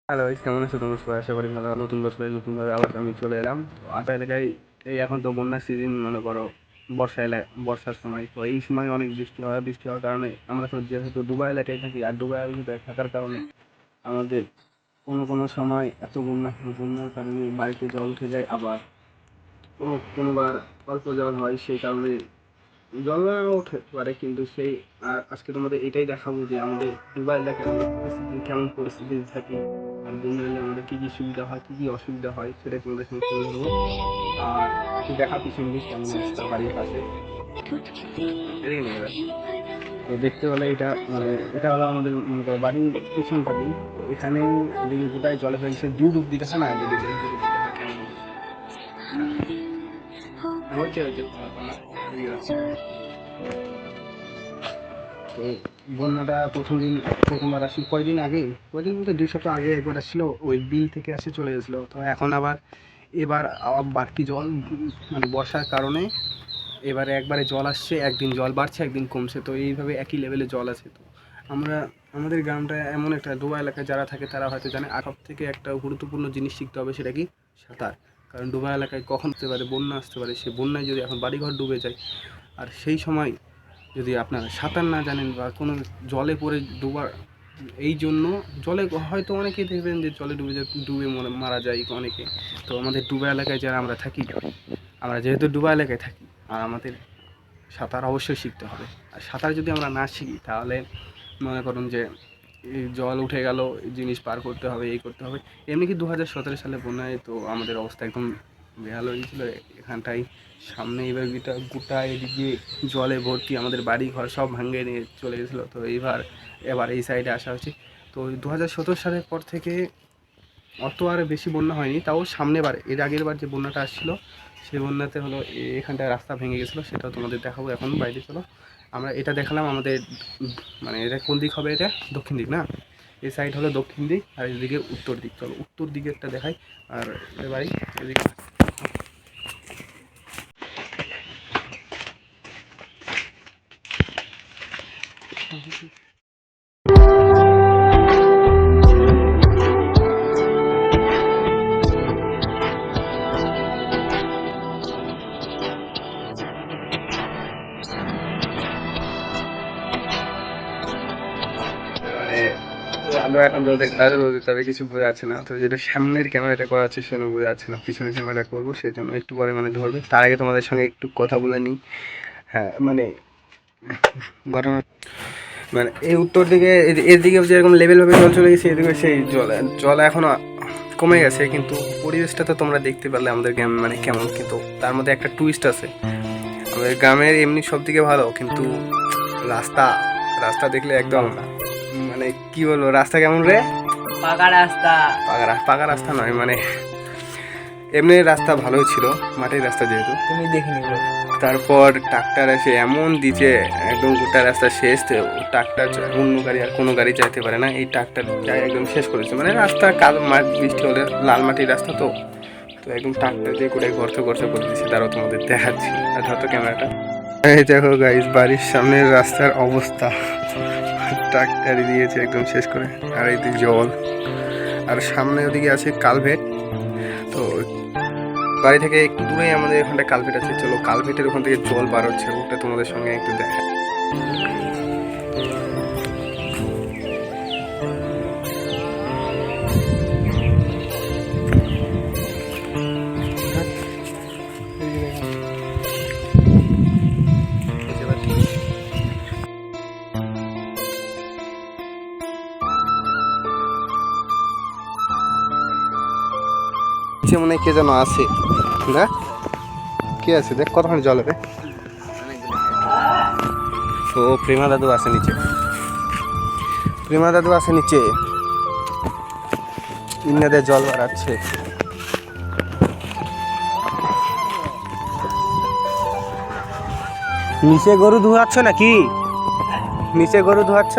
Hello guys, কেমন আছো তোমরা সবাই? আশা করি ভালো। নতুন বছরে নতুনভাবে আবার আমি চলে এলাম। তো আপনার এলাকায় এই এখন তো বন্যার সিজন, মনে করো বর্ষার সময়। তো এই সময় অনেক বৃষ্টি হওয়ার কারণে আমরা তো যেহেতু দুবাই এলাকায় থাকি, আর দুবাই এলাকায় থাকার কারণে আমাদের কোনো সময় এত বন্যার কারণে বাড়িতে জল উঠে যায়, আবার কোনোবার অল্প জল হয়, সেই কারণে জল নাও উঠতে পারে। কিন্তু আজকে তোমাদের এটাই দেখাবো যে আমাদের দুবাই এলাকায় আমরা কেমন পরিস্থিতিতে থাকি, আর বন্যা এলে আমাদের কী কী সুবিধা হয়, কী কী অসুবিধা হয়, সেটা তোমাদের সঙ্গে তুলে ধরবো। আর একটু দেখা পিছন দিক কেমন রাস্তা বাড়ির পাশে, এদিকে নিয়ে এবার। তো দেখতে পেলে এটা মানে এটা হলো আমাদের মনে করো বাড়ির পিছন থাকি। তো এখানে এদিকে গোটায় জলে হয়ে গেছে, দু ডুব দিতেছে না, যদি দু ডুব দিতে হয় কেমন হচ্ছে হচ্ছে তো বন্যাটা প্রথমবার আসি কয়দিন বলতে 2 সপ্তাহ আগে একবার আসছিল, ওই বিল থেকে আসে চলে গেছিলো। তো এখন আবার বাড়তি জল, মানে বর্ষার কারণে এবারে একবারে জল আসছে, একদিন জল বাড়ছে একদিন কমছে, তো এইভাবে একই লেভেলে জল আছে। তো আমরা আমাদের গ্রামটা এমন একটা ডোবা এলাকায় যারা থাকে তারা হয়তো জানে, আর সব থেকে একটা গুরুত্বপূর্ণ জিনিস শিখতে হবে, সেটা কি? সাঁতার। কারণ ডোবা এলাকায় কখন আসতে পারে, বন্যা আসতে পারে। সে বন্যায় যদি এখন বাড়িঘর ডুবে যায়, আর সেই সময় যদি আপনারা সাঁতার না জানেন বা কোনো জলে পড়ে ডোবার, এই জন্য জলে হয়তো অনেকেই দেখবেন যে জলে ডুবে মারা যায় অনেকে। তো আমাদের ডুবা এলাকায় যারা আমরা থাকি, আমরা যেহেতু ডুবা এলাকায় থাকি, আর আমাদের সাঁতার অবশ্যই শিখতে হবে। আর সাঁতার যদি আমরা না শিখি, তাহলে মনে করুন যে এই জল উঠে গেল, এই জিনিস পার করতে হবে, এই করতে হবে। এমনি কি 2017 সালে বন্যায় তো আমাদের অবস্থা একদম বেহাল হয়ে গেছিলো এখানটায়। সামনে এবার গোটা এদিকে জলে ভর্তি, আমাদের বাড়ি ঘর সব ভাঙে নিয়ে চলে গেছিলো। তো এবার এই সাইডে আসা হচ্ছে। তো 2017 সালের পর থেকে অত আর বেশি বন্যা হয়নি, তাও এর আগের বার যে বন্যাটা আসছিলো, সেই বন্যাতে হলো এখানটায় রাস্তা ভেঙে গেছিলো, সেটাও তোমাদের দেখাবো। এখন বাইরে চলো, আমরা এটা দেখালাম আমাদের, মানে এটা কোন দিক হবে? এটা দক্ষিণ দিক না? এই সাইড হলো দক্ষিণ দিক, আর এদিকে উত্তর দিক। চলো উত্তর দিকে একটা দেখাই। আর বাড়ি এদিকে মানে আমরা এখন রোদে তবে কিছু বোঝা যাচ্ছে না। তো যেটা সামনের ক্যামেরাটা করা আছে সেটা বোঝা যাচ্ছে না, পিছনের ক্যামেরা করবো, সেই জন্য একটু পরে মানে ধরবে। তার আগে তোমাদের সঙ্গে একটু কথা বলে নিই। হ্যাঁ, মানে ঘটনা, মানে এই উত্তর দিকে এদিকে যেরকম লেভেলভাবে জল চলে গেছে, এদিকে সেই জল এখনো কমে গেছে, কিন্তু পরিবেশটা তো তোমরা দেখতে পারলে আমাদের গ্রাম মানে কেমন। কিন্তু তার মধ্যে একটা টুইস্ট আছে, আমাদের গ্রামের এমনি সব দিকে ভালো, কিন্তু রাস্তা রাস্তা দেখলে একদম, মানে কি বলবো, রাস্তা কেমন রে? পাকা রাস্তা। পাকা রাস্তা নয়, মানে এমনি রাস্তা ভালোই ছিল, মাটির রাস্তা যেহেতু। তুমি দেখে নিবে। তারপর ট্রাক্টর এসে এমন দিচ্ছে, একদম গোটা রাস্তা শেষ। তো ট্রাক্টর অন্য গাড়ি আর কোনো গাড়ি যাইতে পারে না, এই ট্রাক্টর একদম শেষ করেছে। মানে রাস্তা কাদা বৃষ্টি হলে লাল মাটির রাস্তা, তো তো একদম ট্রাক্টর দিয়ে করে গর্ত করে দিয়েছে। তারাও তোমাদের দেখাচ্ছি, আর ধরতো ক্যামেরাটা। এই দেখো গাইস, বাড়ির সামনের রাস্তার অবস্থা, ট্রাক্টর দিয়েছে একদম শেষ করে। আর এই জল, আর সামনে ওদিকে আছে কালভেট। তো বাড়ি থেকে একটু দূরেই আমাদের এখানটা কালভেট আছে। চলো কালভেটের ওখান থেকে জল বার হচ্ছে, ওটা তোমাদের সঙ্গে একটু দেখা। মনে হয় কে যেন আছে, দেখ কে আছে, দেখ কতখানি জল হবে। তো প্রেমা দাদু আছে নিচে, ইন্নাদের জল বাড়াচ্ছে। নিচে গরু ধোয়াচ্ছ নাকি? নিচে গরু ধোয়াচ্ছ?